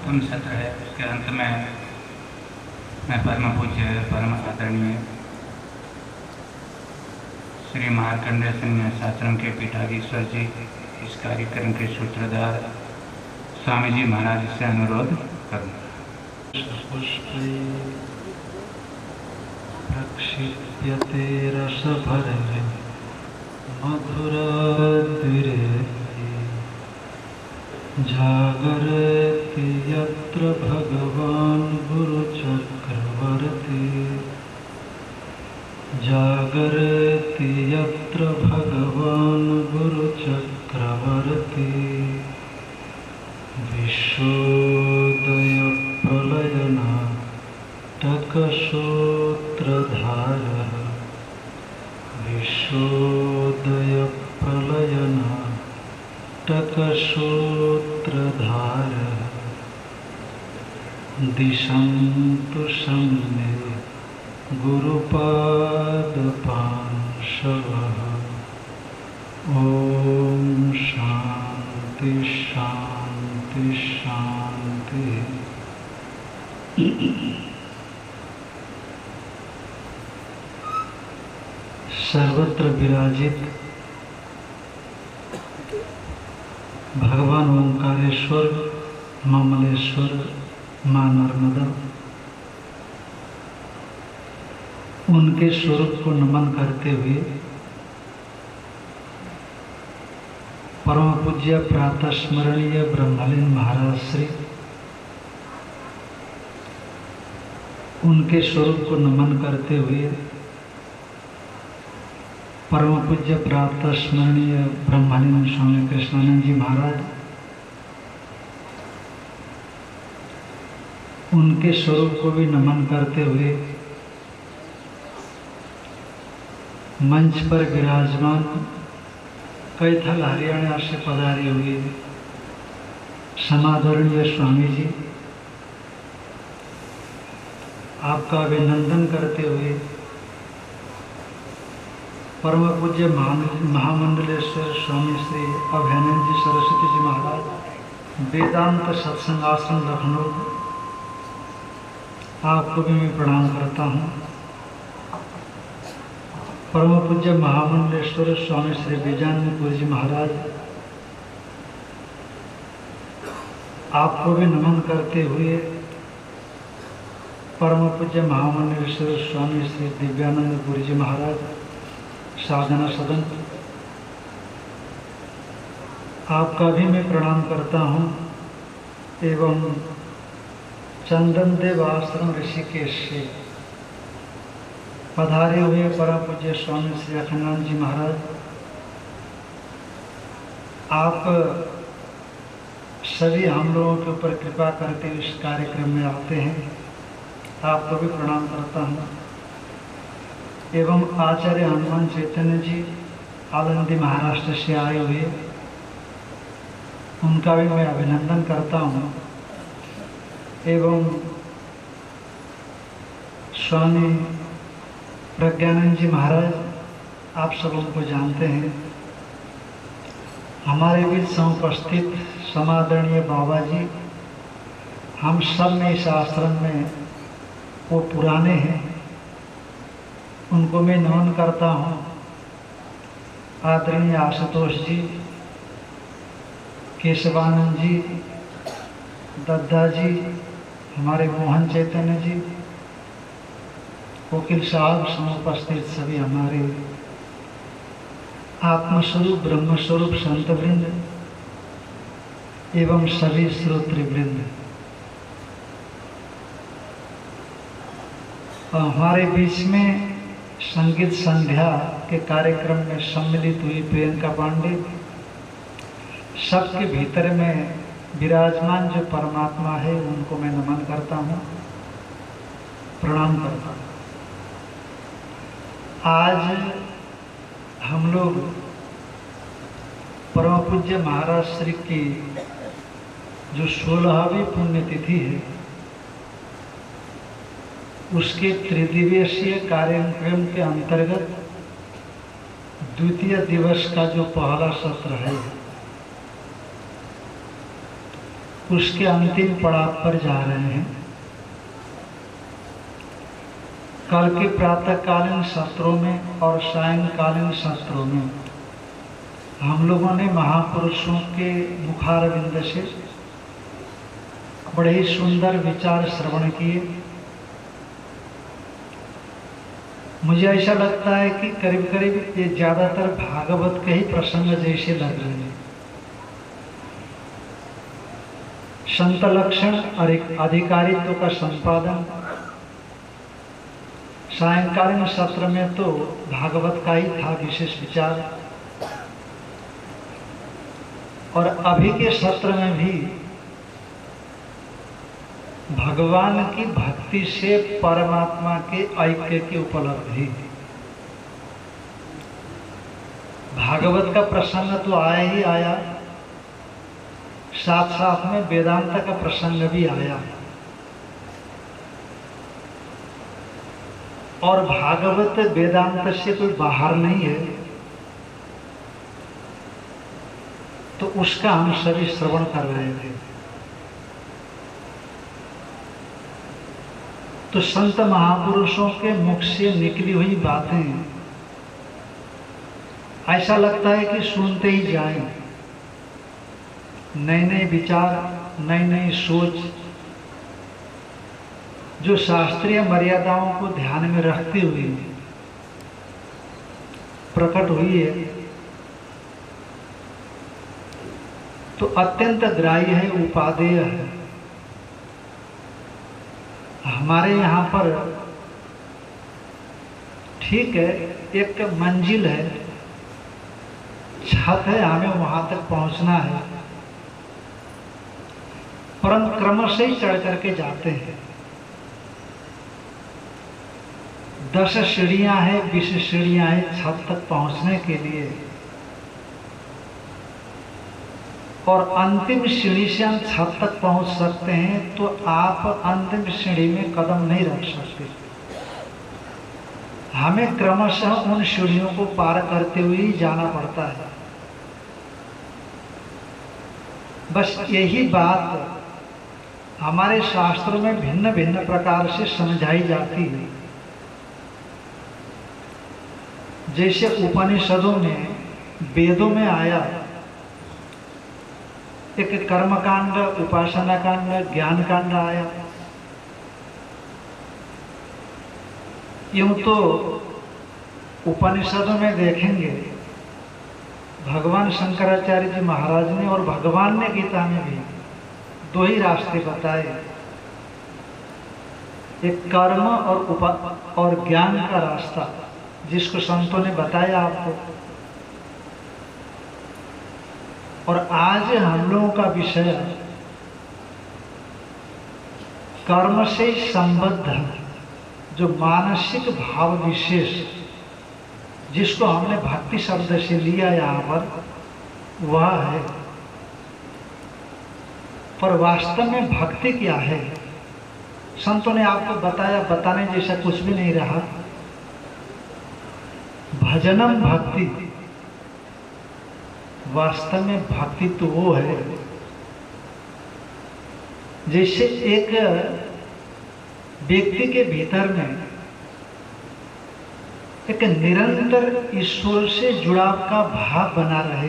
7वां सत्र है। उसके अंत में मैं परम पूज्य परम आदरणीय श्री मार्कंडेय संन्यासाश्रम के पीठाधीश्वर जी, इस कार्यक्रम के सूत्रधार स्वामी जी महाराज से अनुरोध करूँगा। प्रक्षिप्यते रसभरे मधुराद्विरे जागरति यत्र भगवान् गुरुचक्रवर्ती जागरति यत्र भगवान् गुरुचक्रवर्ती विश्वोदय प्रलयनाटकसूत्रधारः विश्वोदय प्रलयनाटकसूत्रधारः दिशन्तु सम्मे गुरुपादपांशवः। ॐ शान्ति शान्ति शान्ति। सर्वत्र विराजित भगवान ओंकारेश्वर ममलेश्वर मां नर्मदा, उनके स्वरूप को नमन करते हुए परम पूज्य प्रातः स्मरणीय ब्रह्मलीन महाराज श्री, उनके स्वरूप को नमन करते हुए परम पूज्य प्रातः स्मरणीय ब्रह्मलीन स्वामी कृष्णानंद जी महाराज, उनके स्वरूप को भी नमन करते हुए मंच पर विराजमान कैथल हरियाणा से पधारे हुए समादरणीय स्वामी जी, आपका अभिनंदन करते हुए परम पूज्य महामंडलेश्वर स्वामी श्री अभयानंद जी सरस्वती जी महाराज, वेदांत सत्संग आश्रम लखनऊ, आपको भी मैं प्रणाम करता हूँ। परम पूज्य महामंडलेश्वर स्वामी श्री विजयानंदपुर जी महाराज, आपको भी नमन करते हुए परम पूज्य महामंडलेश्वर स्वामी श्री दिव्यानंदपुर जी महाराज, साधना सदन, आपका भी मैं प्रणाम करता हूँ। एवं चंदन देव आश्रम ऋषिकेश से पधारे हुए परम पूज्य स्वामी श्री अखंडानंद जी महाराज, आप सभी हम लोगों के ऊपर कृपा करके इस कार्यक्रम में आते हैं, आपको भी प्रणाम करता हूँ। एवं आचार्य हनुमान चैतन्य जी आलंदी महाराष्ट्र से आए हुए, उनका भी मैं अभिनंदन करता हूँ। एवं स्वामी प्रज्ञानंद जी महाराज, आप सब उनको जानते हैं। हमारे बीच समुपस्थित समादरणीय बाबा जी, हम सब में इस आश्रम में वो पुराने हैं, उनको मैं नमन करता हूँ। आदरणीय आशुतोष जी, केशवानंद जी, दद्दा जी, हमारे मोहन चैतन्य जी, वकील साहब, समुपस्थित सभी हमारे आत्मस्वरूप ब्रह्मस्वरूप संत वृंद एवं सभी श्रोतृवृंद, हमारे बीच में संगीत संध्या के कार्यक्रम में सम्मिलित हुई प्रियंका पांडे, सबके भीतर में विराजमान जो परमात्मा है, उनको मैं नमन करता हूँ, प्रणाम करता हूँ। आज हम लोग परम पूज्य महाराज श्री की जो 16वीं पुण्यतिथि है, उसके त्रिदिवसीय कार्यक्रम के अंतर्गत द्वितीय दिवस का जो पहला सत्र है, उसके अंतिम पड़ाव पर जा रहे हैं। कल के प्रातःकालीन सत्रों में और सायंकालीन सत्रों में हम लोगों ने महापुरुषों के मुखारविंद से बड़े ही सुंदर विचार श्रवण किए। मुझे ऐसा लगता है कि करीब करीब ये ज़्यादातर भागवत के ही प्रसंग जैसे लग रहे हैं। संत लक्षण और एक अधिकारित्व का संपादन, सायंकालीन सत्र में तो भागवत का ही था विशेष विचार, और अभी के सत्र में भी भगवान की भक्ति से परमात्मा के ऐक्य की उपलब्धि। भागवत का प्रसंग तो आया ही आया, साथ साथ में वेदांत का प्रसंग भी आया। और भागवत वेदांत से कोई बाहर नहीं है, तो उसका हम सभी श्रवण कर रहे थे। तो संत महापुरुषों के मुख से निकली हुई बातें ऐसा लगता है कि सुनते ही जाएं। नए नए विचार, नई नई सोच जो शास्त्रीय मर्यादाओं को ध्यान में रखते हुए प्रकट हुई है, तो अत्यंत ग्राह्य है, उपादेय है। हमारे यहाँ पर ठीक है, एक मंजिल है, छत है, हमें वहां तक पहुंचना है, परंतु क्रमश ही चढ़ करके जाते हैं। 10 सीढ़ियां हैं, 20 सीढ़ियां हैं छत तक पहुंचने के लिए, और अंतिम सीढ़ी से हम छत तक पहुंच सकते हैं, तो आप अंतिम सीढ़ी में कदम नहीं रख सकते। हमें क्रमशः उन सीढ़ियों को पार करते हुए ही जाना पड़ता है। बस यही बात हमारे शास्त्रों में भिन्न भिन्न प्रकार से समझाई जाती है। जैसे उपनिषदों में, वेदों में आया, एक कर्मकांड, उपासना कांड, ज्ञान कांड आया। यूं तो उपनिषदों में देखेंगे भगवान शंकराचार्य जी महाराज ने और भगवान ने गीता में भी 2 ही रास्ते बताए, एक कर्म और ज्ञान का रास्ता, जिसको संतों ने बताया आपको। और आज हम लोगों का विषय कर्म से संबद्ध जो मानसिक भाव विशेष, जिसको हमने भक्ति शब्द से लिया यहाँ पर, वह है। पर वास्तव में भक्ति क्या है? संतों ने आपको बताया, बताने जैसा कुछ भी नहीं रहा। भजनम भक्ति, वास्तव में भक्ति तो वो है जैसे एक व्यक्ति के भीतर में एक निरंतर ईश्वर से जुड़ाव का भाव बना रहे।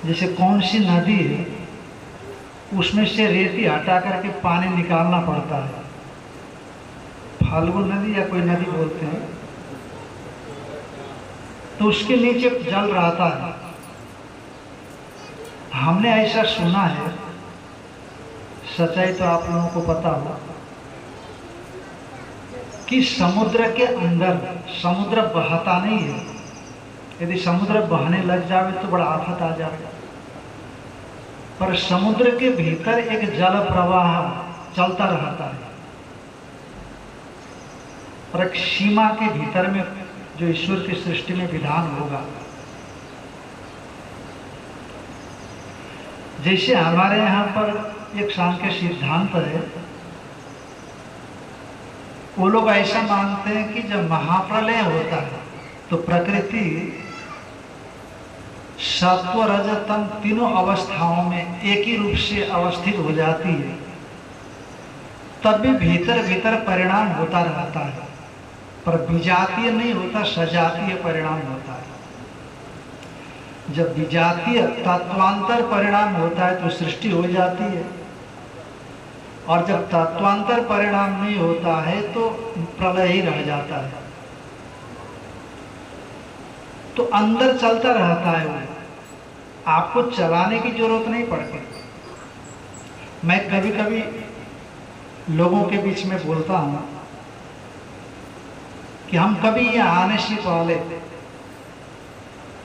जैसे कौन सी नदी है, उसमें से रेती हटा करके पानी निकालना पड़ता है, फाल्गु नदी या कोई नदी बोलते हैं, तो उसके नीचे जल रहता है। हमने ऐसा सुना है, सच्चाई तो आप लोगों को पता हो, कि समुद्र के अंदर, समुद्र बहता नहीं है। यदि समुद्र बहने लग जाए तो बड़ा आफत आ जाएगा, पर समुद्र के भीतर एक जल प्रवाह चलता रहता है, और एक सीमा के भीतर में जो ईश्वर की सृष्टि में विधान होगा। जैसे हमारे यहाँ पर एक सांख्य सिद्धांत है, वो लोग ऐसा मानते हैं कि जब महाप्रलय होता है तो प्रकृति सत्व रज तम तीनों अवस्थाओं में एक ही रूप से अवस्थित हो जाती है, तब भी भीतर भीतर परिणाम होता रहता है, पर विजातीय नहीं होता, सजातीय परिणाम होता है। जब विजातीय तत्वांतर परिणाम होता है तो सृष्टि हो जाती है, और जब तत्वांतर परिणाम नहीं होता है तो प्रलय ही रह जाता है। तो अंदर चलता रहता है, वो आपको चलाने की जरूरत नहीं पड़ती। मैं कभी कभी लोगों के बीच में बोलता हूं कि हम कभी यहाँ आने से पहले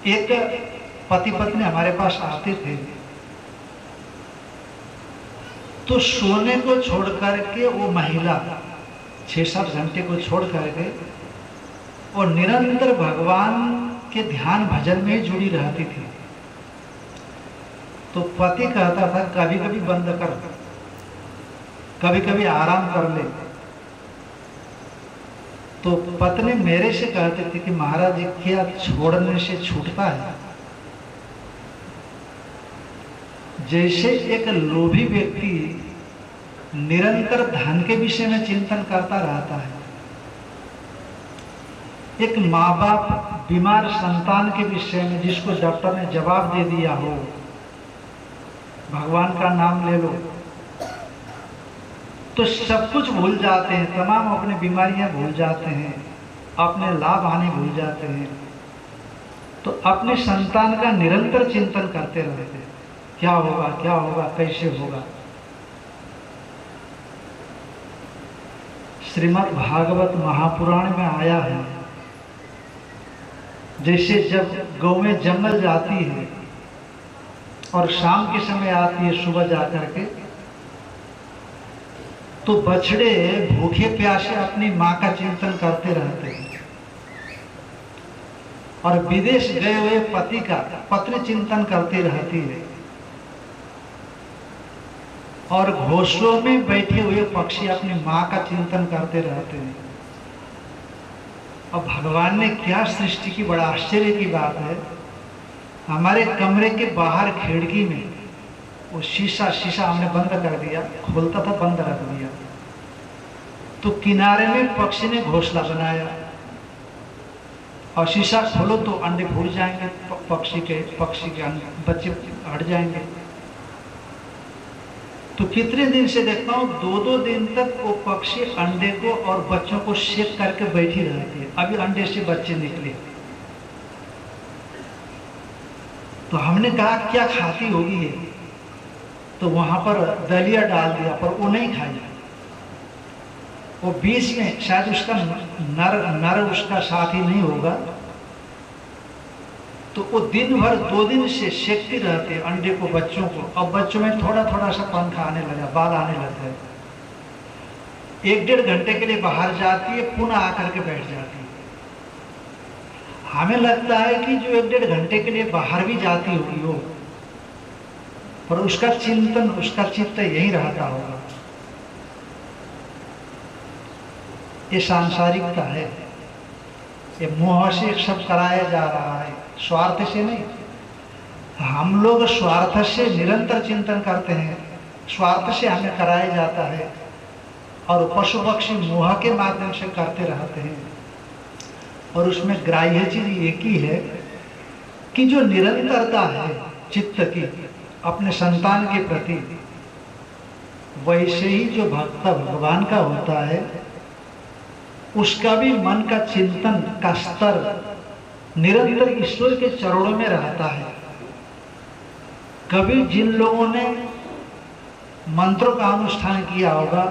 एक पति पत्नी हमारे पास आते थे, तो सोने को छोड़ करके वो महिला 6-7 घंटे को छोड़ करके और निरंतर भगवान के ध्यान भजन में ही जुड़ी रहती थी। तो पति कहता था कभी कभी बंद कर, कभी कभी आराम कर ले। तो पत्नी मेरे से कहती थी कि महाराज जी क्या छोड़ने से छूटता है? जैसे एक लोभी व्यक्ति निरंतर धन के विषय में चिंतन करता रहता है, एक माँ बाप बीमार संतान के विषय में जिसको डॉक्टर ने जवाब दे दिया हो, भगवान का नाम ले लो, तो सब कुछ भूल जाते हैं, तमाम अपनी बीमारियां भूल जाते हैं, अपने लाभ हानि भूल जाते हैं। तो अपने संतान का निरंतर चिंतन करते रहते हैं, क्या होगा क्या होगा, कैसे होगा। श्रीमद् भागवत महापुराण में आया है, जैसे जब गौएं जंगल जाती है और शाम के समय आती है सुबह जाकर के, तो बछड़े भूखे प्यासे अपनी माँ का चिंतन करते रहते हैं, और विदेश गए हुए पति का पत्नी चिंतन करती रहती है, और घोंसलों में बैठे हुए पक्षी अपनी माँ का चिंतन करते रहते हैं। और भगवान ने क्या सृष्टि की, बड़ा आश्चर्य की बात है, हमारे कमरे के बाहर खिड़की में वो शीशा हमने बंद कर दिया, खोलता था बंद रख दिया, तो किनारे में पक्षी ने घोंसला बनाया, और शीशा खोलो तो अंडे फूट जाएंगे, पक्षी के बच्चे हट जाएंगे। तो कितने दिन से देखता हूँ, 2-2 दिन तक वो पक्षी अंडे को और बच्चों को सेक करके बैठी रहती है। अभी अंडे से बच्चे निकले, तो हमने कहा क्या खाती होगी ये, तो वहां पर दलिया डाल दिया, पर वो नहीं खाई। वो बीच में शायद उसका नर उसका साथी नहीं होगा, तो वो दिन भर 2 दिन से सेकती रहती है अंडे को, बच्चों को, और बच्चों में थोड़ा थोड़ा सा पंख आने लगा, बाल आने लगे। 1-1.5 घंटे के लिए बाहर जाती है, पुनः आकर के बैठ जाती है। हमें लगता है कि जो 1-1.5 घंटे के लिए बाहर भी जाती होगी वो, पर उसका चिंतन, उसका चित्त यही रहता होगा। ये सांसारिकता है, ये मोह से सब कराया जा रहा है, स्वार्थ से नहीं। हम लोग स्वार्थ से निरंतर चिंतन करते हैं, स्वार्थ से हमें कराया जाता है, और पशु पक्षी मोह के माध्यम से करते रहते हैं। और उसमें ग्राह्य चीज एक ही है कि जो निरंतरता है चित्त की अपने संतान के प्रति, वैसे ही जो भक्त भगवान का होता है उसका भी मन का चिंतन का स्तर निरंतर ईश्वर के चरणों में रहता है। कभी जिन लोगों ने मंत्रों का अनुष्ठान किया होगा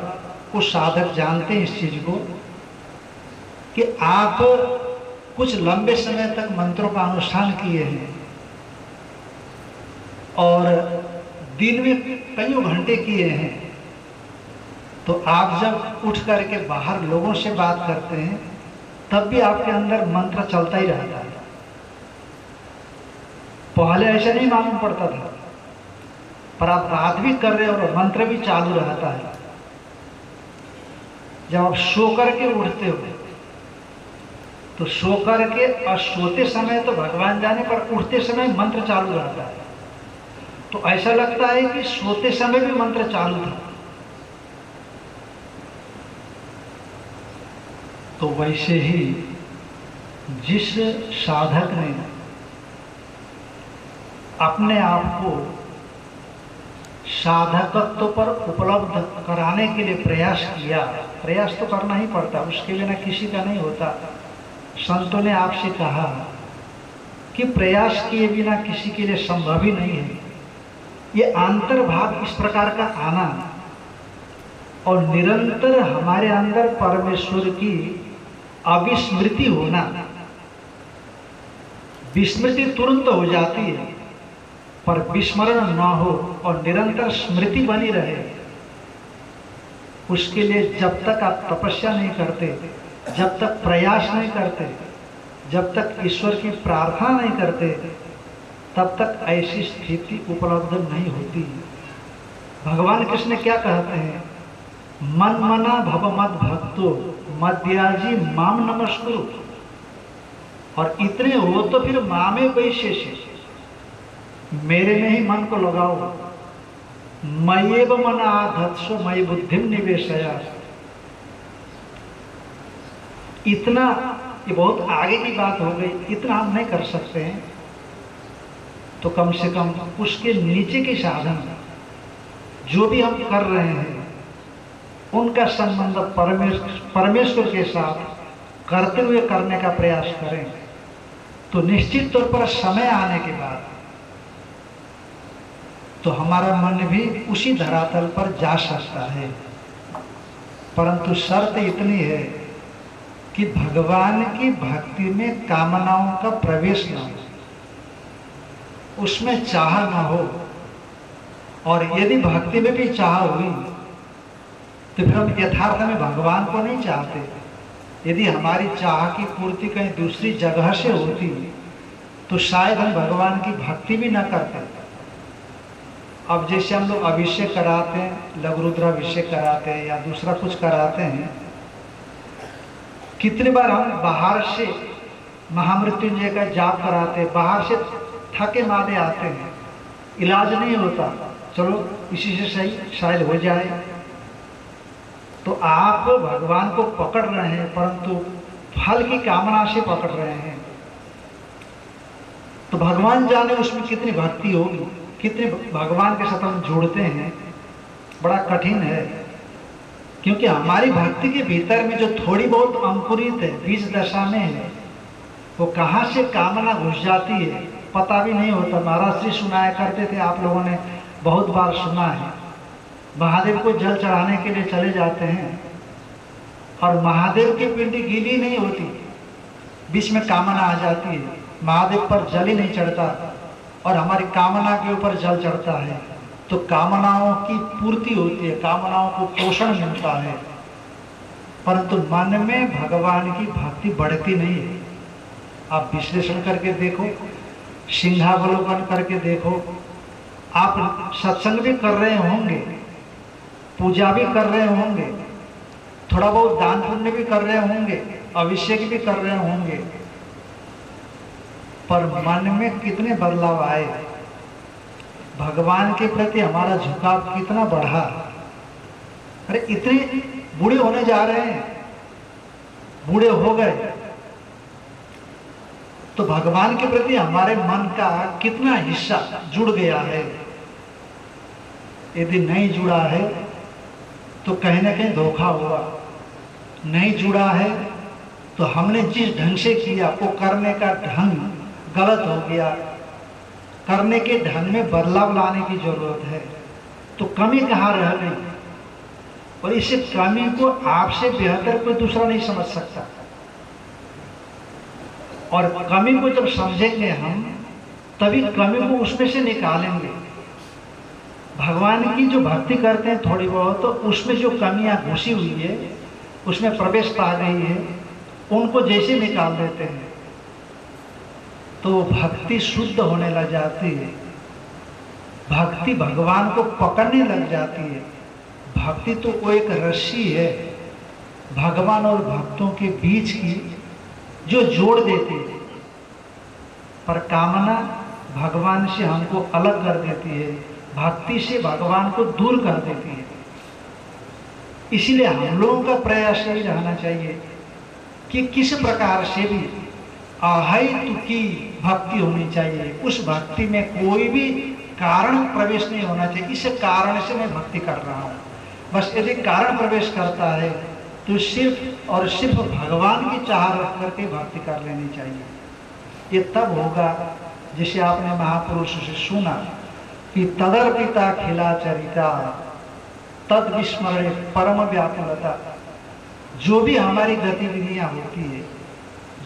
वो साधक जानते हैं इस चीज को, कि आप कुछ लंबे समय तक मंत्रों का अनुष्ठान किए हैं और दिन में कई घंटे किए हैं, तो आप जब उठ करके बाहर लोगों से बात करते हैं तब भी आपके अंदर मंत्र चलता ही रहता है। पहले ऐसा नहीं मालूम पड़ता था, पर आप बात भी कर रहे हो और मंत्र भी चालू रहता है। जब आप सो करके उठते हो तो सो करके और सोते समय तो भगवान जाने, पर उठते समय मंत्र चालू रहता है। तो ऐसा लगता है कि सोते समय भी मंत्र चालू था। तो वैसे ही जिस साधक ने अपने आप को साधकत्व पर उपलब्ध कराने के लिए प्रयास किया, प्रयास तो करना ही पड़ता, उसके बिना किसी का नहीं होता। संतों ने आपसे कहा कि प्रयास किए बिना किसी के लिए संभव ही नहीं है। ये अंतर्भाव इस प्रकार का आना और निरंतर हमारे अंदर परमेश्वर की अविस्मृति होना, विस्मृति तुरंत हो जाती है पर विस्मरण न हो और निरंतर स्मृति बनी रहे, उसके लिए जब तक आप तपस्या नहीं करते, जब तक प्रयास नहीं करते, जब तक ईश्वर की प्रार्थना नहीं करते, तब तक ऐसी स्थिति उपलब्ध नहीं होती। भगवान कृष्ण क्या कहते हैं? मन मना भव मद भक्तो मद्याजी माम नमस्कुरु। और इतने हो तो फिर मामे वैशेष्य, मेरे में ही मन को लगाओ। मयेव मना आधत्सो मयि बुद्धिम निवेशया। इतना, ये बहुत आगे की बात हो गई, इतना हम नहीं कर सकते हैं तो कम से कम उसके नीचे के साधन जो भी हम कर रहे हैं उनका संबंध परमेश्वर के साथ करते हुए करने का प्रयास करें, तो निश्चित तौर पर समय आने के बाद तो हमारा मन भी उसी धरातल पर जा सकता है। परंतु शर्त इतनी है कि भगवान की भक्ति में कामनाओं का प्रवेश न हो, उसमें चाह न हो। और यदि भक्ति में भी चाह हुई तो फिर हम यथार्थ में भगवान को नहीं चाहते। यदि हमारी चाह की पूर्ति कहीं दूसरी जगह से होती तो शायद हम भगवान की भक्ति भी न करते। अब जैसे हम लोग अभिषेक कराते हैं, लघु रुद्राभिषेक कराते हैं या दूसरा कुछ कराते हैं, कितनी बार हम बाहर से महामृत्युंजय का जाप कराते हैं, बाहर से थके मारे आते हैं, इलाज नहीं होता, चलो इसी से सही शायद हो जाए। तो आप भगवान को पकड़ रहे हैं परंतु फल की कामना से पकड़ रहे हैं। तो भगवान जाने उसमें कितनी भक्ति होगी, कितने भगवान के साथ हम जोड़ते हैं, बड़ा कठिन है। क्योंकि हमारी भक्ति के भीतर में जो थोड़ी बहुत अंकुरित है, बीज दशा में है, वो कहाँ से कामना घुस जाती है पता भी नहीं होता। महाराज श्री सुनाया करते थे, आप लोगों ने बहुत बार सुना है, महादेव को जल चढ़ाने के लिए चले जाते हैं और महादेव की पिंडी गीली नहीं होती, बीच में कामना आ जाती है, महादेव पर जल ही नहीं चढ़ता और हमारी कामना के ऊपर जल चढ़ता है, तो कामनाओं की पूर्ति होती है, कामनाओं को पोषण मिलता है, परंतु मन में भगवान की भक्ति बढ़ती नहीं है। आप विश्लेषण करके देखो, सिंहावलोकन करके देखो, आप सत्संग भी कर रहे होंगे, पूजा भी कर रहे होंगे, थोड़ा बहुत दान पुण्य भी कर रहे होंगे, अभिषेक भी कर रहे होंगे, पर मन में कितने बदलाव आए, भगवान के प्रति हमारा झुकाव कितना बढ़ा। अरे इतने बूढ़े होने जा रहे हैं, बूढ़े हो गए तो भगवान के प्रति हमारे मन का कितना हिस्सा जुड़ गया है। यदि नहीं जुड़ा है तो कहीं ना कहीं धोखा हुआ, नहीं जुड़ा है तो हमने जिस ढंग से किया वो करने का ढंग गलत हो गया, करने के ढंग में बदलाव लाने की जरूरत है। तो कमी कहाँ रह गई, और इस कमी को आपसे बेहतर कोई दूसरा नहीं समझ सकता। और कमी को जब समझेंगे हम, तभी कमी को उसमें से निकालेंगे। भगवान की जो भक्ति करते हैं थोड़ी बहुत, तो उसमें जो कमियां घुसी हुई है, उसमें प्रवेश पा गई है, उनको जैसे निकाल देते हैं तो भक्ति शुद्ध होने लग जाती है, भक्ति भगवान को पकड़ने लग जाती है। भक्ति तो वो एक रस्सी है भगवान और भक्तों के बीच की, जो जोड़ देती है, पर कामना भगवान से हमको अलग कर देती है, भक्ति से भगवान को दूर कर देती है। इसलिए हम लोगों का प्रयास यही रहना चाहिए कि किस प्रकार से भी अहैतु की भक्ति होनी चाहिए। उस भक्ति में कोई भी कारण प्रवेश नहीं होना चाहिए, इस कारण से मैं भक्ति कर रहा हूँ। बस यदि कारण प्रवेश करता है तो सिर्फ और सिर्फ भगवान की चाह रख करके भक्ति कर लेनी चाहिए। ये तब होगा जिसे आपने महापुरुषों से सुना कि तदर्पिता खिला चरिता तद विस्मरण परम व्याकुलता। जो भी हमारी गतिविधियां होती है,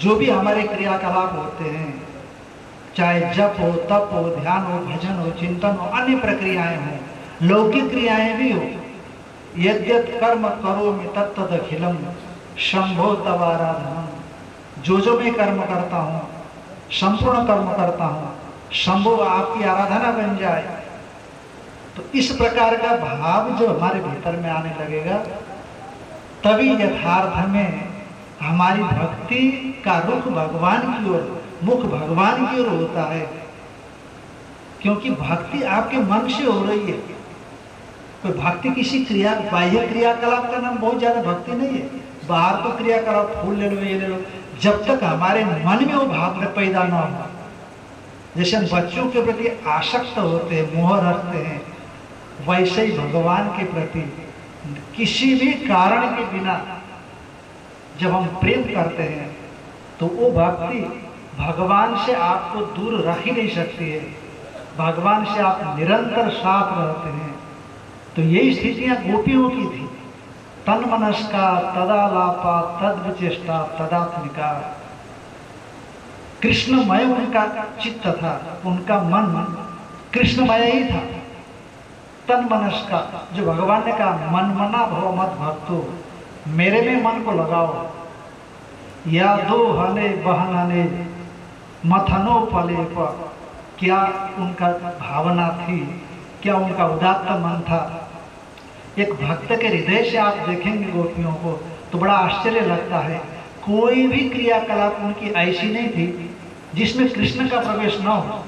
जो भी हमारे क्रियाकलाप होते हैं, चाहे जप हो, तप हो, ध्यान हो, भजन हो, चिंतन हो, अन्य प्रक्रियाएं हो, लौकिक क्रियाएं भी हो, यद्यत कर्म करोमि तत्तदखिलम शंभो तव आराधनम। जो मैं कर्म करता हूँ, संपूर्ण कर्म करता हूँ, शंभो आपकी आराधना बन जाए। तो इस प्रकार का भाव जो हमारे भीतर में आने लगेगा, तभी यथार्थ में हमारी भक्ति का रुख भगवान की ओर, मुख भगवान की ओर होता है। क्योंकि भक्ति आपके मन से हो रही है। कोई भक्ति किसी क्रिया, बाह्य क्रियाकलाप का नाम बहुत ज्यादा भक्ति नहीं है। बाहर तो क्रियाकलाप, फूल ले लो, ये ले लो, जब तक हमारे मन में वो भाव पैदा ना हो। जैसे हम बच्चों के प्रति आसक्त होते हैं, मोह रखते हैं, वैसे ही भगवान के प्रति किसी भी कारण के बिना जब हम प्रेम करते हैं तो वो भक्ति भगवान से आपको दूर रख ही नहीं सकती है। भगवान से आप निरंतर साथ रहते हैं। तो यही स्थितियां गोपियों की थी। तन मनस्का तदालापा तद विचेष्टा तदात्मिका। कृष्णमय उनका चित्त था, उनका मन कृष्णमय ही था। तन मनस्का, जो भगवान ने कहा मन मना भव मत भक्तो, मेरे में मन को लगाओ। यादो हले बहनने मथनो फले पर, क्या उनका भावना थी, क्या उनका उदात्त मन था। एक भक्त के हृदय से आप देखेंगे गोपियों को तो बड़ा आश्चर्य लगता है। कोई भी क्रियाकलाप उनकी ऐसी नहीं थी जिसमें कृष्ण का प्रवेश न हो।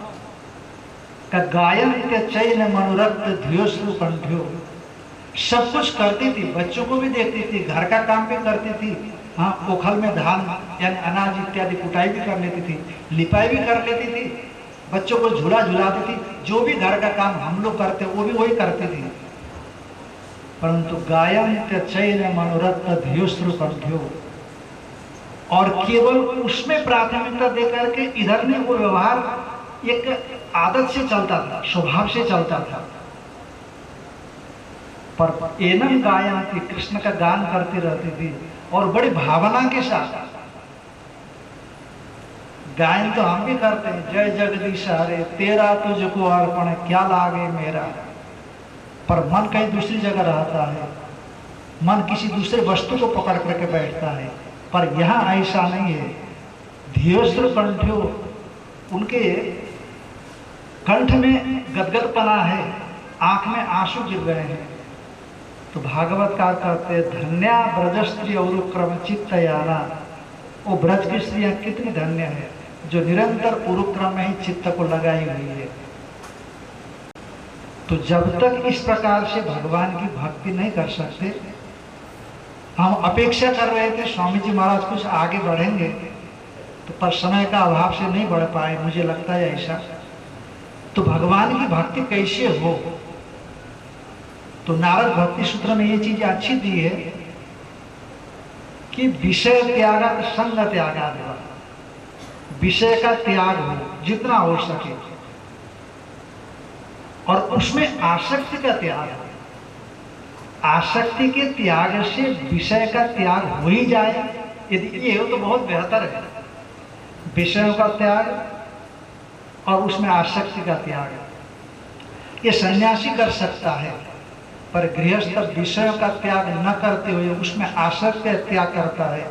का गायन चैन मनोरक्त ध्योश्रु कंठ्यो, सब कुछ करती थी, बच्चों को भी देखती थी, घर का काम भी करती थी। हाँ, ओखल में धान यानी अनाज इत्यादि कुटाई भी कर लेती थी, लिपाई भी कर लेती थी, बच्चों को झूला झुलाती थी। जो भी घर का काम हम लोग करते वो भी वही करती थी। परंतु गायन चैन मनोरक्त ध्योश्रु कंठ्यो, और केवल उसमें प्राथमिकता देकर के इधर में वो व्यवहार एक आदत से चलता था, स्वभाव से चलता था। पर एनम गायन थी, कृष्ण का गान करती रहती थी और बड़ी भावना के साथ। गायन तो हम भी करते हैं, जय जगदीश हरे तेरा तुझको अर्पण क्या लागे मेरा। पर मन कहीं दूसरी जगह रहता है, मन किसी दूसरे वस्तु को पकड़ करके बैठता है। पर यहाँ ऐसा नहीं है। धियोश्र कंठ्यो, उनके कंठ में गदगदपना है, आंख में आंसू गिर गए हैं। तो भागवत का कहते धन्या ब्रज स्त्री और क्रम चित्त याना। वो ब्रज की स्त्रियां कितनी धन्य है जो निरंतर उरुक्रम में ही चित्त को लगाई हुई है। तो जब तक इस प्रकार से भगवान की भक्ति नहीं कर सकते, हम अपेक्षा कर रहे थे स्वामी जी महाराज कुछ आगे बढ़ेंगे, तो पर समय का अभाव से नहीं बढ़ पाए, मुझे लगता है ऐसा। तो भगवान की भक्ति कैसे हो, तो नारद भक्ति सूत्र में ये चीज अच्छी दी है कि विषय त्यागा संग त्यागा देवा। विषय का त्याग हो जितना हो सके, और उसमें आसक्ति का त्याग हो। आसक्ति के त्याग से विषय का त्याग हो ही जाए, यदि ये हो तो बहुत बेहतर है। विषयों का त्याग और उसमें आसक्ति का त्याग ये सन्यासी कर सकता है, पर गृहस्थ विषयों का त्याग न करते हुए उसमें आसक्ति का त्याग करता है,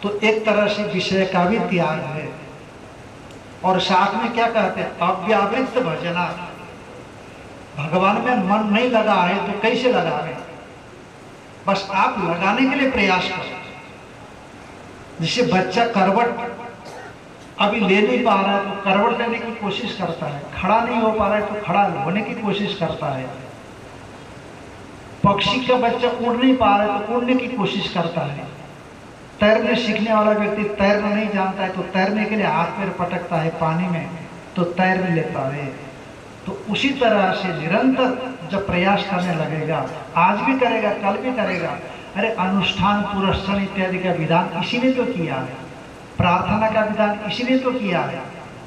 तो एक तरह से विषय का भी त्याग है। और साथ में क्या कहते हैं, अव्यावृत्त भजना। भगवान में मन नहीं लगा है तो कैसे लगावे, बस आप लगाने के लिए प्रयास करो। जैसे बच्चा करवट अभी ले नहीं पा रहा है तो करवट लेने की कोशिश करता है, खड़ा नहीं हो पा रहा है तो खड़ा होने की कोशिश करता है। पक्षी का बच्चा उड़ नहीं पा रहा है तो उड़ने की कोशिश करता है। तैरने सीखने वाला व्यक्ति तैरना नहीं जानता है तो तैरने के लिए हाथ पैर पटकता है पानी में तो तैर भी लेता है। तो उसी तरह से निरंतर जब प्रयास करने लगेगा, आज भी करेगा, कल भी करेगा। अरे अनुष्ठान पुरस्कार इत्यादि का विधान इसी ने तो किया है, प्रार्थना का विधान इसी ने तो किया है।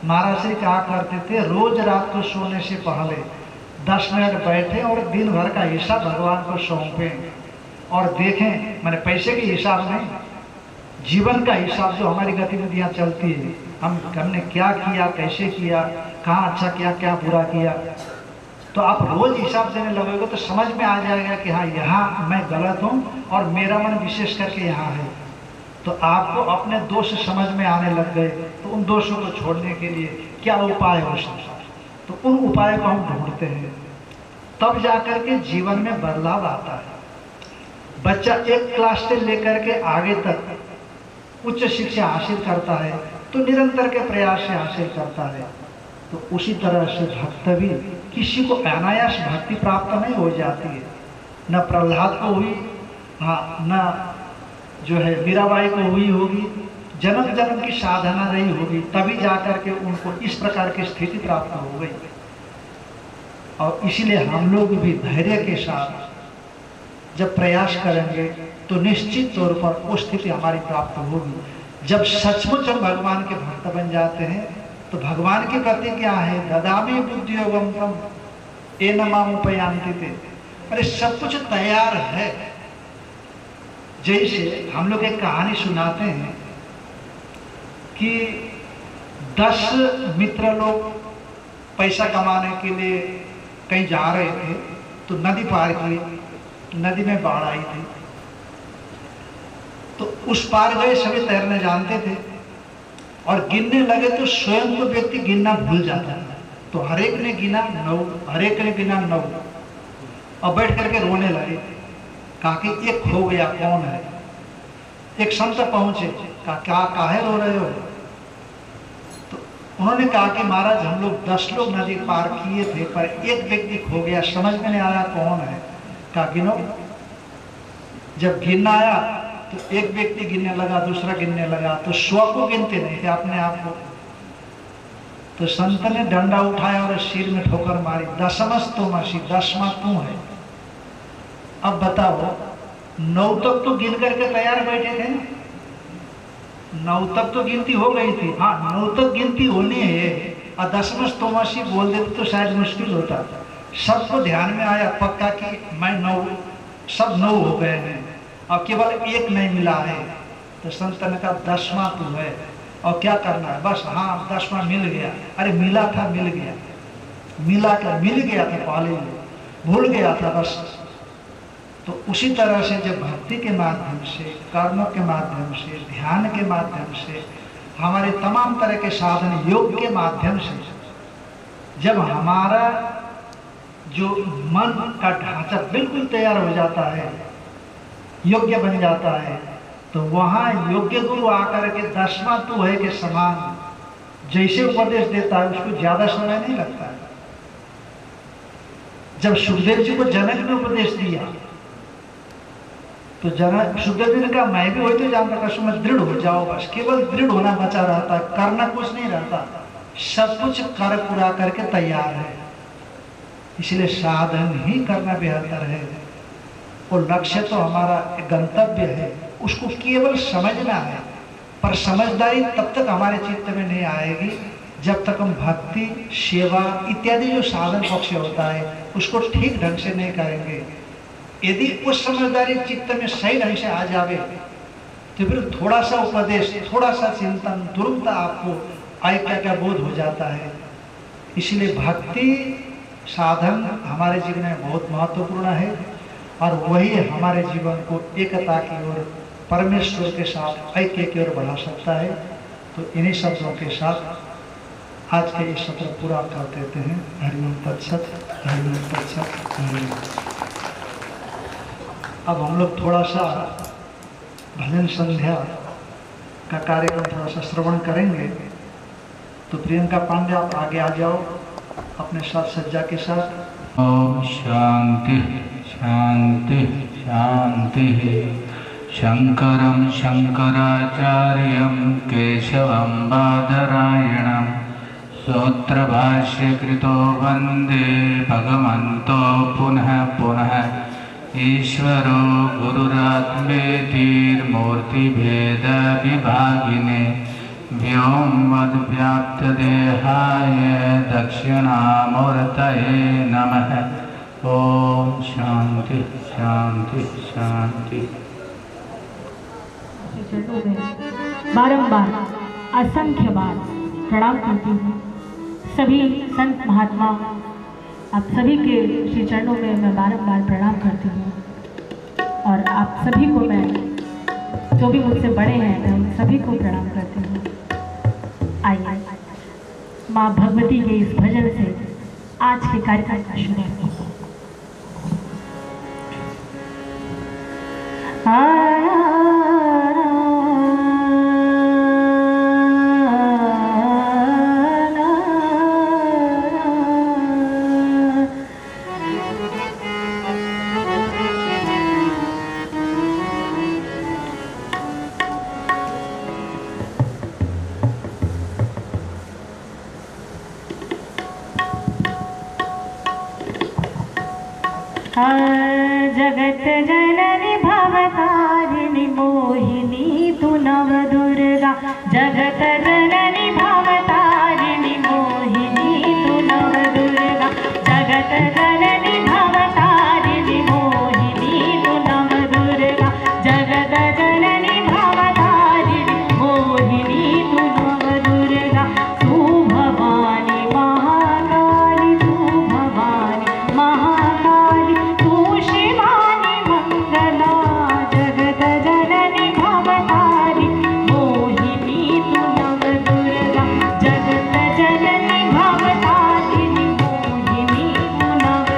महाराज श्री कहा करते थे, रोज रात को सोने से पहले 10 मिनट बैठे और दिन भर का हिसाब भगवान को सौंपें और देखें, मैंने पैसे के हिसाब नहीं, जीवन का हिसाब, जो हमारी गतिविधियां चलती है, हमने क्या किया, कैसे किया, कहाँ अच्छा किया, क्या बुरा किया। तो आप रोज हिसाब देने लगोगे तो समझ में आ जाएगा कि हाँ यहाँ मैं गलत हूँ और मेरा मन विशेष करके यहाँ है। तो आपको अपने दोष समझ में आने लग गए तो उन दोषों को छोड़ने के लिए क्या उपाय हो सकता है, तो उन उपायों को हम ढूंढते हैं, तब जाकर के जीवन में बदलाव आता है। बच्चा एक क्लास से लेकर के आगे तक उच्च शिक्षा हासिल करता है तो निरंतर के प्रयास से हासिल करता है। तो उसी तरह से भक्त भी, किसी को अनायास भक्ति प्राप्त नहीं हो जाती है। न प्रहलाद को हुई, हाँ, न जो है मीराबाई को हुई होगी, जन्म जन्म की साधना रही होगी, तभी जाकर के उनको इस प्रकार की स्थिति प्राप्त हो गई। और इसलिए हम लोग भी धैर्य के साथ जब प्रयास करेंगे तो निश्चित तौर पर वो स्थिति हमारी प्राप्त होगी। जब सचमुच हम भगवान के भक्त बन जाते हैं तो भगवान की प्रतिज्ञा है, ददामि बुद्धियोगम तम येन माम उपयान्ति ते। अरे सब कुछ तैयार है। जैसे हम लोग एक कहानी सुनाते हैं कि 10 मित्र लोग पैसा कमाने के लिए कहीं जा रहे थे तो नदी पार की, नदी में बाढ़ आई थी तो उस पार गए, सभी तैरने जानते थे और गिनने लगे तो स्वयं को व्यक्ति गिनना भूल जाता है। तो हरेक ने गिना 9, हरेक ने गिना 9 और बैठ करके रोने लगे। कहा कि एक खो गया, कौन है? एक संत पहुंचे, कहा क्या काहे रो रहे हो? तो उन्होंने कहा कि महाराज हम लोग 10 लोग नदी पार किए थे पर एक व्यक्ति खो गया, समझ में नहीं आया कौन है। कहा गिनो। जब गिनना आया तो एक व्यक्ति गिनने लगा, दूसरा गिनने लगा, तो 100 को गिनते नहीं थे अपने आप को। तो संत ने डंडा उठाया और सिर में ठोकर मारी, 10मस्तोमसि, 10वां तू है। अब बताओ, 9 तक तो गिन करके तैयार बैठे थे ना, 9 तक तो गिनती हो गई थी। हाँ, 9 तक गिनती होनी है और 10मस्तोमसि बोल देते तो शायद मुश्किल होता। सबको ध्यान में आया पक्का कि मैं 9, सब 9 हो गए हैं और केवल एक नहीं मिला है। तो संत ने कहा 10वां तू है और क्या करना है? बस हाँ 10वां मिल गया। अरे मिला था, मिल गया, मिला था, मिल गया था, पहले भूल गया था बस। तो उसी तरह से जब भक्ति के माध्यम से, कर्मों के माध्यम से, ध्यान के माध्यम से, हमारे तमाम तरह के साधन योग के माध्यम से जब हमारा जो मन का ढांचा बिल्कुल तैयार हो जाता है, योग्य बन जाता है, तो वहाँ योग्य गुरु आकर के 10वां तू है के समान जैसे उपदेश देता है उसको ज्यादा समय नहीं लगता है। जब सुखदेव जी को जनक ने उपदेश दिया तो जनक, सुखदेव जी ने कहा मैं भी वही तो जानता, कसम में दृढ़ हो जाओ, बस केवल दृढ़ होना बचा रहता है, करना कुछ नहीं रहता, सब कुछ कर पूरा करके तैयार है। इसलिए साधन ही करना बेहतर है। और लक्ष्य तो हमारा गंतव्य है, उसको केवल समझना है। पर समझदारी तब तक हमारे चित्त में नहीं आएगी जब तक हम भक्ति, सेवा इत्यादि जो साधन पक्ष होता है उसको ठीक ढंग से नहीं करेंगे। यदि उस समझदारी चित्त में सही ढंग से आ जावे तो फिर थोड़ा सा उपदेश, थोड़ा सा चिंतन तुरंत आपको ऐक्य का बोध हो जाता है। इसलिए भक्ति साधन हमारे जीवन में बहुत महत्वपूर्ण है और वही हमारे जीवन को एकता की ओर, परमेश्वर के साथ ऐक्य की ओर बढ़ा सकता है। तो इन्हीं शब्दों के साथ आज के इस सत्र पूरा कर देते हैं। हरिओम तत्सत, हरिओम तत्सत, हरिओम। अब हम लोग थोड़ा सा भजन संध्या का कार्यक्रम थोड़ा सा श्रवण करेंगे तो प्रियंका पांडे आप आगे आ जाओ अपने साथ सज्जा के साथ। ओम शांति शांति शांति। शंकरं शंकराचार्यं केशवं बादरायणं सूत्रभाष्यकृतो वन्दे भगवन्तो पुनः पुनः। ईश्वरो गुरुरात्मेति मूर्तिभेदविभागिने व्योमवद्व्याप्तदेहाय दक्षिणामूर्तये नमः। ओम शांति शांति शांति। चरणों में बारंबार असंख्य बार प्रणाम करती हूँ। सभी संत महात्मा आप सभी के श्री चरणों में मैं बारंबार प्रणाम करती हूँ और आप सभी को मैं जो भी मुझसे बड़े हैं मैं उन सभी को प्रणाम करती हूँ। आइए माँ भगवती के इस भजन से आज के कार्यक्रम का शुरू करते हैं। जगत जननी भवतारिणी मोहिनी तु नव दुर्गा। जगत जननी भवतारिणी मोहिनी तु नव दुर्गा। जगत जननी भवतारिणी मोहिनी तु नव दुर्गा। जगत जननी भवतारिणी मोहिनी तु नव दुर्गा। तू भवानी महाकाली तू भवानी महाकाली तू शिवानी मंगला। जगत जननी भवतारिणी मोहिनी तु नव दुर्गा। जगत जननी भवतारिणी मोहिनी तु नव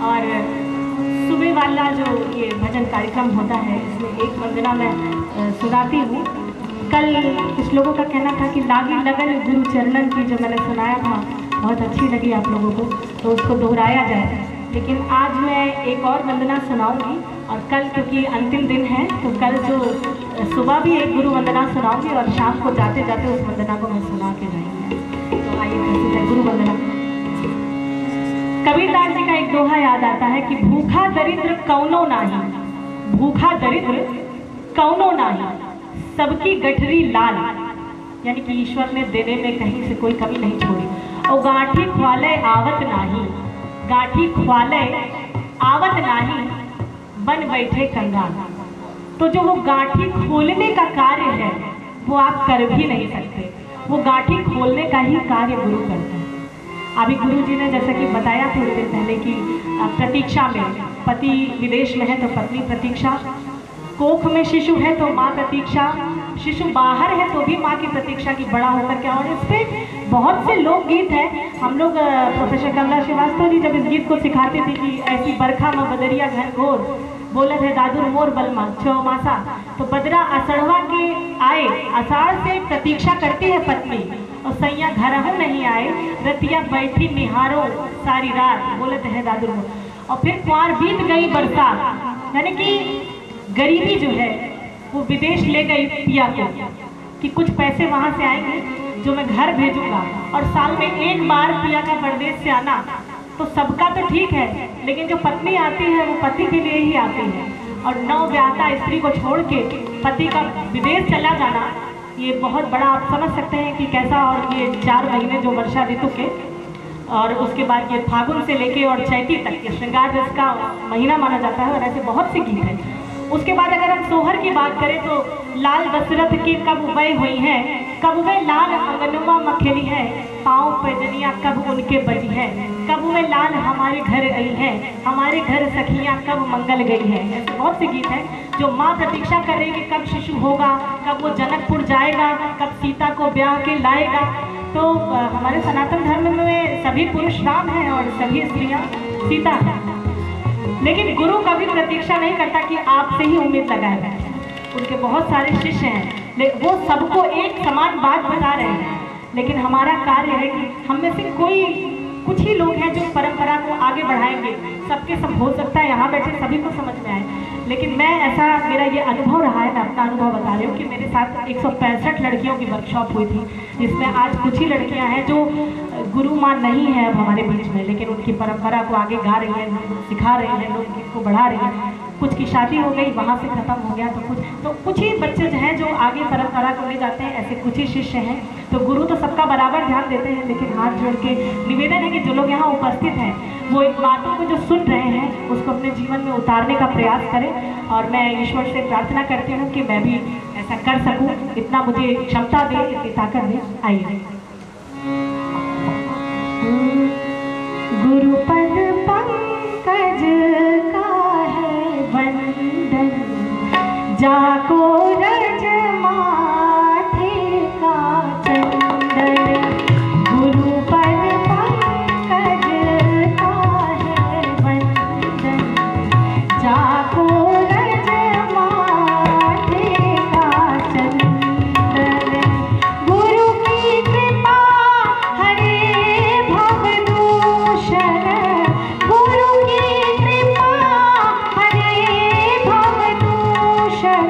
और सुबह वाला जो ये भजन कार्यक्रम होता है इसमें एक वंदना मैं सुनाती हूँ। कल कुछ लोगों का कहना था कि लागी लगन गुरु चरणन की जो मैंने सुनाया था बहुत अच्छी लगी आप लोगों को, तो उसको दोहराया जाए। लेकिन आज मैं एक और वंदना सुनाऊंगी और कल क्योंकि अंतिम दिन है तो कल जो सुबह भी एक गुरु वंदना सुनाऊंगी और शाम को जाते जाते उस वंदना को मैं सुना के जाएंगे। तो आइए प्रसिद्ध है गुरु वंदना। कबीरदास जी का एक दोहा याद आता है कि भूखा दरिद्र कौनो नाही, भूखा दरिद्र कौनो नाही, सबकी गठरी लाल। यानी कि ईश्वर ने देने में कहीं से कोई कमी नहीं छोड़ी। और गांठी ख्वाले आवत नाही, गांठी ख्वाले आवत नाही, बन बैठे कंगाल। तो जो वो गांठी खोलने का कार्य है वो आप कर भी नहीं सकते, वो गांठी खोलने का ही कार्य गुरु करते हैं। अभी गुरु जी ने जैसा कि बताया थोड़ी देर पहले कि प्रतीक्षा में, पति विदेश में है तो पत्नी प्रतीक्षा, कोख में शिशु है तो माँ प्रतीक्षा, शिशु बाहर है तो भी माँ की प्रतीक्षा की बड़ा होकर के। और इस पर बहुत से लोकगीत हैं। हम लोग प्रोफेसर कमला श्रीवास्तव जी जब इस गीत को सिखाते थे कि ऐसी बरखा में बदरिया घनघोर, बोलत है दादुर मोर बलमा चौमासा, तो बदरा असड़वा के आए, आषाढ़ से प्रतीक्षा करती है पत्नी और सैया घर नहीं आए, रतिया बैठी निहारो सारी रात, बोलत है दादुर मोर। और फिर कुंवार बीत गई बरसात, यानी कि गरीबी जो है वो विदेश ले गई पिया को कि कुछ पैसे वहाँ से आएंगे जो मैं घर भेजूंगा। और साल में एक बार पिया का परदेश से आना तो सबका तो ठीक है, लेकिन जो पत्नी आती है वो पति के लिए ही आती है। और नवविवाहिता स्त्री को छोड़ के पति का विदेश चला जाना, ये बहुत बड़ा आप समझ सकते हैं कि कैसा। और ये 4 महीने जो वर्षा ऋतु के, और उसके बाद ये फागुन से लेके और चैती तक ये श्रृंगार रस का महीना माना जाता है। और ऐसे बहुत से गीत हैं। उसके बाद अगर हम सोहर की बात करें तो लाल दशरथ की कब उबय हुई है, कब वे लाल अंगनुमा मखेली है, पाँव पैजनिया कब उनके बजी है, कब वे लाल हमारे घर आई है, हमारे घर सखियाँ कब मंगल गई है। ऐसे बहुत से गीत हैं जो माँ प्रतीक्षा कर रही है कि कब शिशु होगा, कब वो जनकपुर जाएगा, कब सीता को ब्याह के लाएगा। तो हमारे सनातन धर्म में सभी पुरुष राम हैं और सभी स्त्रियाँ सीता हैं। लेकिन गुरु कभी प्रतीक्षा नहीं करता कि आपसे ही उम्मीद लगाए बैठे। उनके बहुत सारे शिष्य हैं, वो सबको एक समान बात बता रहे हैं। लेकिन हमारा कार्य है कि हम में से कोई कुछ ही लोग हैं जो परंपरा को आगे बढ़ाएंगे। सबके सब हो सकता है यहाँ बैठे सभी को समझ में आए, लेकिन मैं ऐसा, मेरा ये अनुभव रहा है, मैं अपना अनुभव बता रही हूँ कि मेरे साथ 165 लड़कियों की वर्कशॉप हुई थी, जिसमें आज कुछ ही लड़कियाँ हैं जो गुरु माँ नहीं है अब हमारे बीच में, लेकिन उनकी परंपरा को आगे गा रही हैं, सिखा रही हैं, लोग गीत को बढ़ा रही हैं। कुछ की शादी हो गई, वहाँ से ख़त्म हो गया, तो कुछ ही बच्चे जो हैं जो आगे परंपरा को ले जाते हैं, ऐसे कुछ ही शिष्य हैं। तो गुरु तो सबका बराबर ध्यान देते हैं, लेकिन हाथ जोड़ के निवेदन है कि जो लोग यहाँ उपस्थित हैं वो इन बातों को जो सुन रहे हैं उसको अपने जीवन में उतारने का प्रयास करें। और मैं ईश्वर से प्रार्थना करती हूँ कि मैं भी ऐसा कर सकूँ, इतना मुझे क्षमता दे, इतनी ताकत दे। आइए। गुरुपद पंकज का है वंदन, जाको रज माथे का चंदन। गुरुपद पंकज का है वंदन, जाको रज माथे का चंदन। गुरु की कृपा हरे भव दूषण, गुरु की कृपा हरे भव दूषण।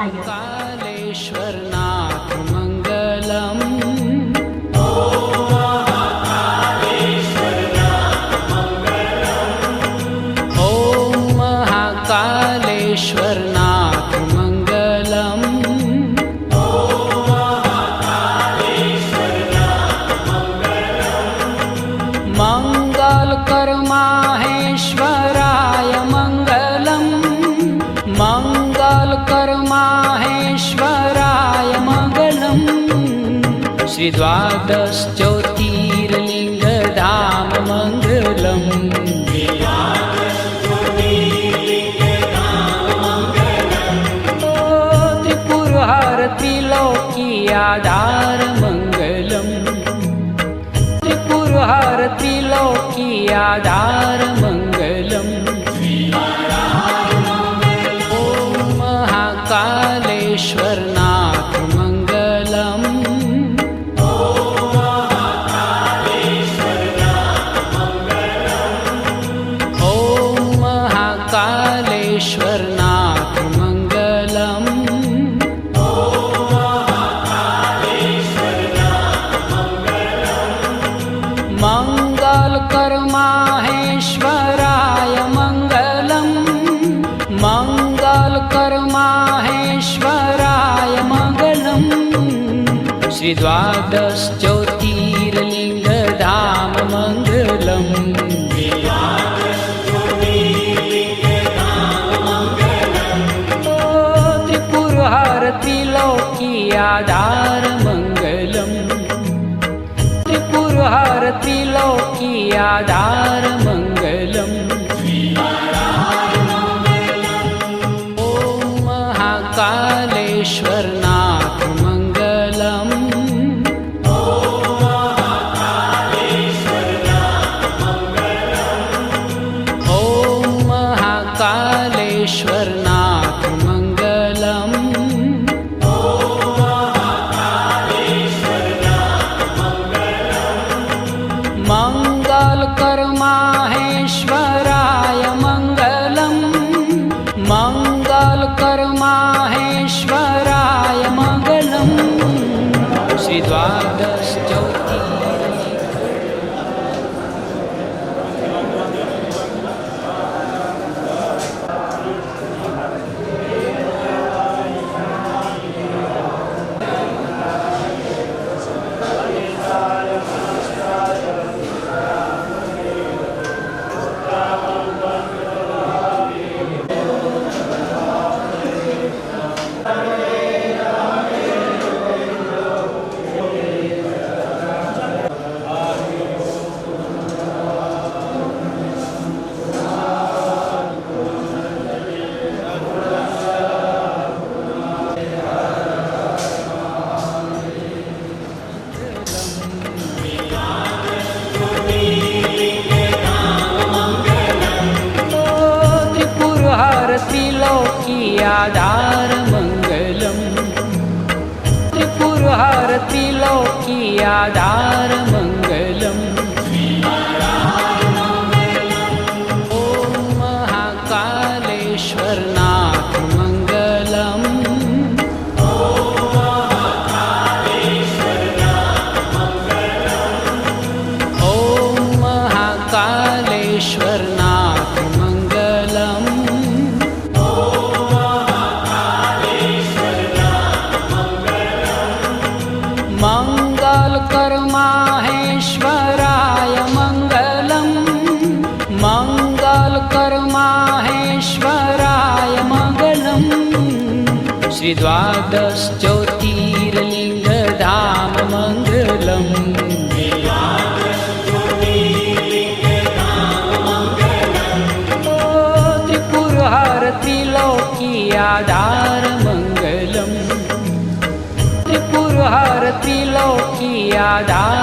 आइए। कालेश्वरनाथ मंगलम। ओम महाकालेश्वरनाथ मंगलम। मंगलकर माहेश्वराय मंगलम। मंगलकर माहेश्वराय मंगलम। श्री द्वादश ज्योतिर्लिंग धाम मंगलम। त्रिपुरहर त्रिलोकी आधार मंगलम। त्रिपुरहर त्रिलोकी आधार मंगलम। ओम महाकालेश्वरनाथ मंगलम। ओम महाकालेश्वरनाथ मंगलम। मंगलकर माहेश्वराय मंगलम। मंगलकर माहेश्वराय मंगलम। श्री द्वादश ज्योतिर्लिंग धाम मंगलम। त्रिपुरहर त्रिलोकी आधार मंगलम। त्रिपुरहर त्रिलोकी आधार मंगलम। ओम महाकालेश्वरनाथ मंगलम। ओम महाकालेश्वरनाथ मंगलम। मंगलकर माहेश्वराय मंगलम। मंगलकर माहेश्वराय मंगलम। श्री द्वादश त्रिलोकी आधार मंगलम। त्रिपुरहर त्रिलोकी आधार मंगलम। ओम महाकालेश्वरनाथ मंगलम। ओम महाकालेश्वरनाथ मंगलम। मंगलकर माहेश्वराय मंगलम। मंगलकर माहेश्वराय मंगलम। श्री द्वादश ज्योतिर्लिंग धाम मंगलम। त्रिपुरहर त्रिलोकी आधार मंगलम। त्रिपुरहर त्रिलोकी आधार